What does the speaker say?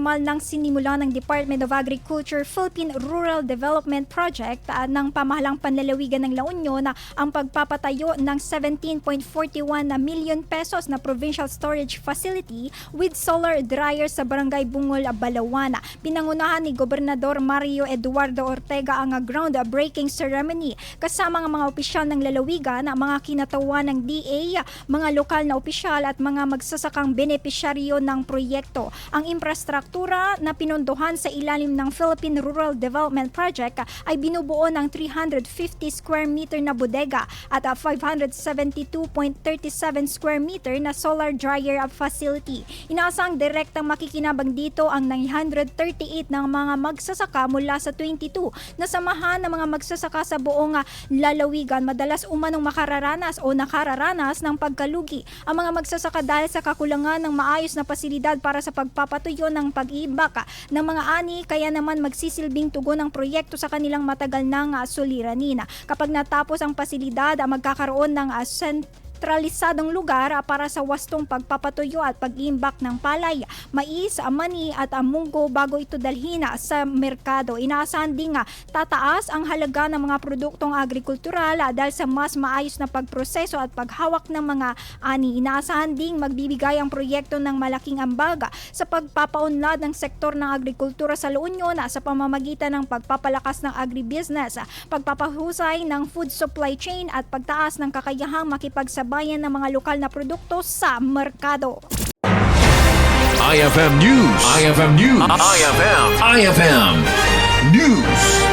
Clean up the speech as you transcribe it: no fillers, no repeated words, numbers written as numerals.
formal ng sinimula ng Department of Agriculture Philippine Rural Development Project ng pamahalang panlalawigan ng La Union ang pagpapatayo ng 17.41 million pesos na provincial storage facility with solar dryer sa Barangay Bungol, Balawan. Pinangunahan ni Gobernador Mario Eduardo Ortega ang groundbreaking ceremony kasama ng mga opisyal ng lalawigan, mga kinatawan ng DA, mga lokal na opisyal at mga magsasakang benepisyaryo ng proyekto. Ang infrastruktura na pinondohan sa ilalim ng Philippine Rural Development Project ay binubuo ng 350 square meter na bodega at 572.37 square meter na solar dryer facility. Inaasang direktang makikinabang dito ang 938 ng mga magsasaka mula sa 22 na samahan ng mga magsasaka sa buong lalawigan, madalas umanong makararanas o nakararanas ng pagkalugi. Ang mga magsasaka dahil sa kakulangan ng maayos na pasilidad para sa pagpapatuyo ng pag-iimbak ng mga ani, kaya naman magsisilbing tugon ang proyekto sa kanilang matagal ng suliranin. Kapag natapos ang pasilidad, magkakaroon ng sentralisadong lugar para sa wastong pagpapatuyo at pag-iimbak ng palay, mais, mani at munggo bago ito dalhin sa merkado. Inaasahan ding tataas ang halaga ng mga produktong agrikultural dahil sa mas maayos na pagproseso at paghawak ng mga ani. Inaasahan ding magbibigay ang proyekto ng malaking ambag sa pagpapaunlad ng sektor ng agrikultura sa La Union sa pamamagitan ng pagpapalakas ng agribusiness, pagpapahusay ng food supply chain at pagtaas ng kakayahang makipagsabayan ng mga lokal na produkto sa merkado. IFM News. IFM News. IFM News.